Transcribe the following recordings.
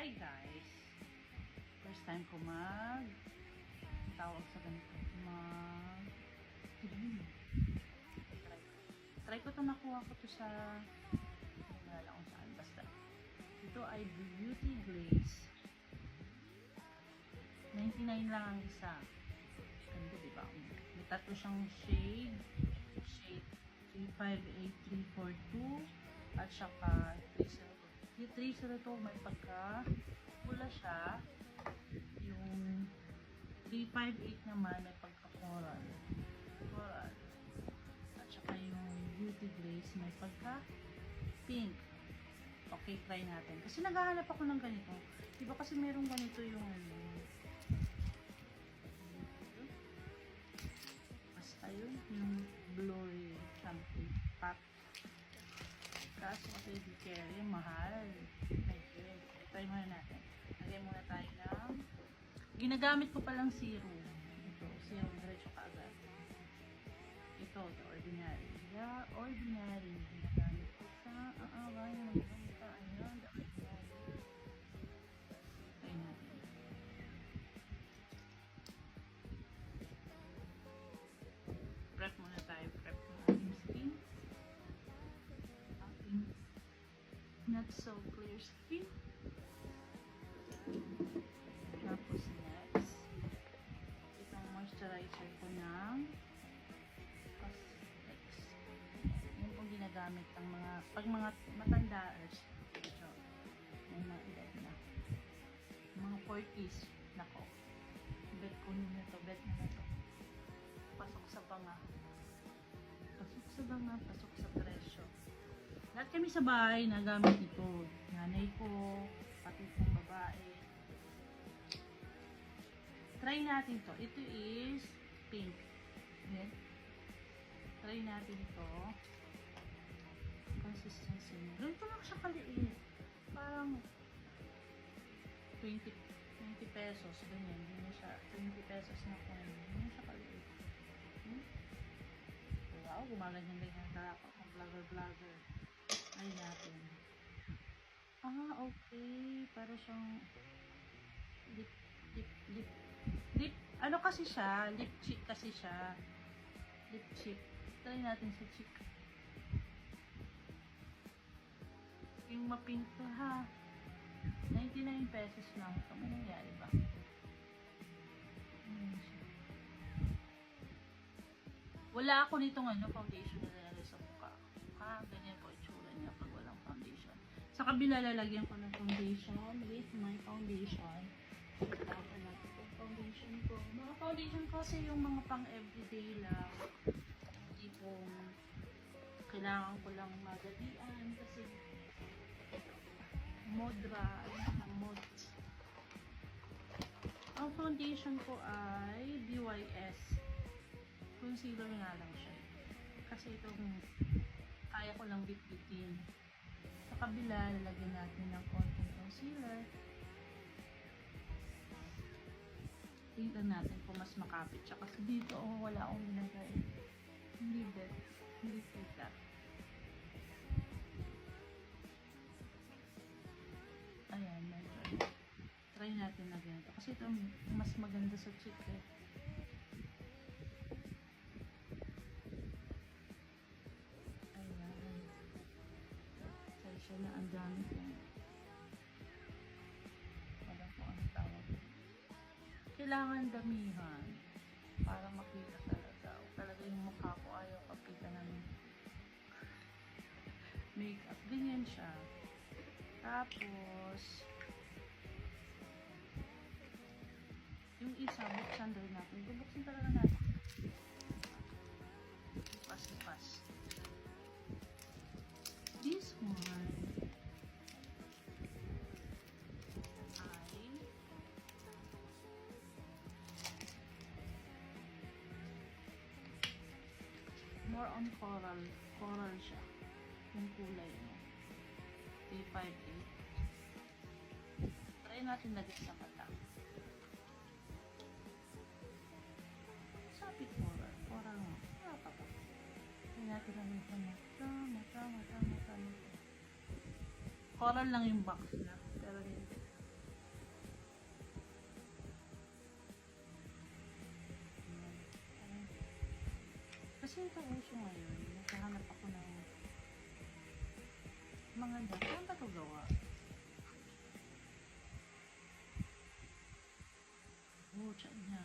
Hi guys! First time ko tawag sa ganito, try ko to, nakuha ko to sa wala kung saan, basta ito ay beauty glaze, 99 lang ang isa. Ganda, diba? May tatlo siyang shade 358342 at saka 302. May pagka pula siya. Yung 358 naman may pagka coral at saka yung beauty glaze may pagka pink. Okay, try natin kasi naghahanap ako ng ganito, diba? Kasi merong ganito yung basta yung blurry shampoo pack. Kaso kasi di carry, mahal. Medyo. Try muna natin. Lagay muna tayo ng ginagamit ko palang serum. Ito, serum diretso kaagad. Ito, the ordinary. The ordinary. Ginagamit ko sa aaway ng maganda. Ayan, the ordinary. Try natin. Prep muna tayo. Prep muna yung skin. Not so clear skin. Tapos next, itong moisturizer ko ng Cosrx. Yun pong ginagamit ng pag mga matanders. So, may mga edad na. Mga 40s. Nako. Bet ko na to. Bet na to. Pasok sa banga. Pasok sa banga. Pasok sa presyo. Lahat kami sa bahay nagamit ito. Nanay ko, pati kong babae. Try natin to. Ito is pink. Ayan. Try natin ito. Consistency niya. Ganito lang siya kaliit. Parang 20 pesos. Ganyan. Hindi na siya 20 pesos na coin. Hindi na siya kaliit. Wow, gumaganyan-ganyan ka ako. Vlogger. Try natin. Okay. Para siyang lip. Ano kasi siya? Lip cheek kasi siya. Lip cheek. Try natin sa cheek. Yung mapink to ha. 99 pesos lang. Ito may nangyari ba? Wala ako nitong foundation na lalagay sa mukha. Ganyan po itsura niya pag walang foundation. Sa kabila lalagyan ko ng foundation with my foundation. Tapos natin yung foundation ko. Mga foundation ko kasi yung mga pang everyday lang. Hindi po kailangan ko lang madalian kasi modra. Mod. Ang foundation ko ay BYS. Concealer nga lang siya. Kasi itong kaya ko lang bitbitin. Sa kabila, lalagyan natin ng konting concealer. Tingnan natin kung mas makapit siya. Kasi dito, wala akong ginagay. Hindi bet. Hindi kita. Ayan, medyo. Try natin na ganito. Kasi ito mas maganda sa cheek eh. Ayan. Try siya na ang dami ko. Wala ko ang tawag. Kailangan damihan para makita talaga. O talaga yung mukha ko ayaw kapita ng makeup. Ganyan siya. Tapos yung isa, buksan rin natin. Bubuksan talaga natin. Ipas. This one ay more on coral siya yung kulay niya. 358. Try natin lagyan sa mata. Sapit coral nga. Try natin lagyan sa mata. Coral lang yung box na pero hindi. Kasi ito uso ngayon. Naghahanap ako ng mga dati. Saan ba ito gawa? Oh, China.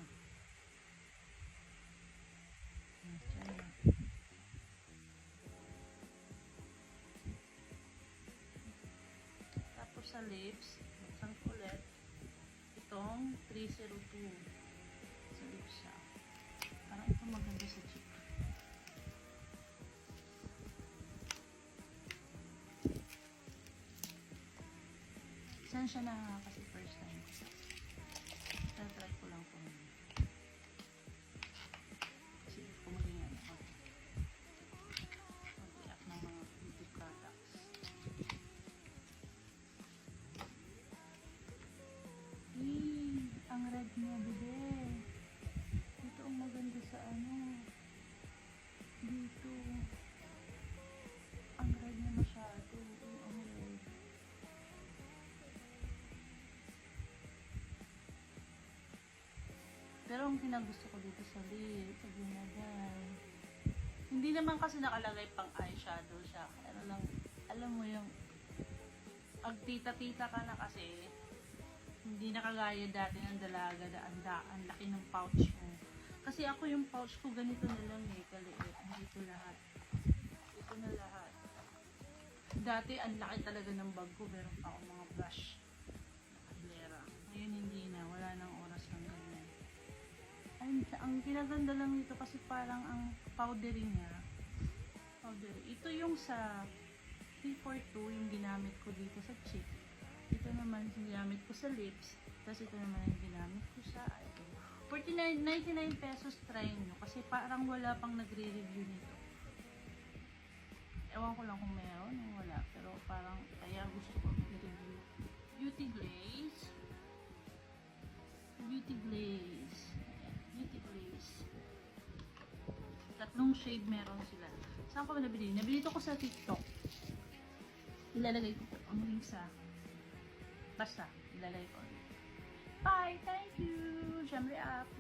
China. Tapos sa lips, buksan ko ulit. Itong 302. Sa lips siya. Parang ito maganda sa cheek. Saan siya na kasi first time. Try ko lang kung kasi kung maging ano ako. Mag-react ng mga beauty products. Ang red niya, bebe. Ito ang maganda sa ano. Dito. Ang red niya masyado. Ang red. Pero ang kinagusto ko dito sa lips, sa ginagay. Hindi naman kasi nakalagay pang eyeshadow siya. Ano lang, alam mo yung ag tita-tita ka na kasi hindi na kagaya dati ng dalaga na ang laki ng pouch mo. Kasi ako yung pouch ko ganito na lang eh, kaliit. Dito lahat. Ito na lahat. Dati ang laki talaga ng bag ko, meron pa akong mga brush. Nakablera. Ngayon hindi na, wala nang oras ng ganyan. Ang kinaganda lang nito kasi parang ang powdery niya. Powdery. Ito yung sa 342 yung ginamit ko dito sa cheek. Ito naman yung ginamit ko sa lips. Tapos ito naman yung ginamit ko sa eye. 99 pesos, try nyo. Kasi parang wala pang nagre-review nito. Ewan ko lang kung meron o wala. Pero parang kaya gusto ko mag-review. Beauty Glaze. Beauty Glaze. Ayan. Beauty Glaze. Tatlong shade meron sila. Saan ko ba nabili? Nabili ito ko sa TikTok. Ilalagay ko po ang link sa basta. Ilalagay ko. Bye! Thank you! Syempre up!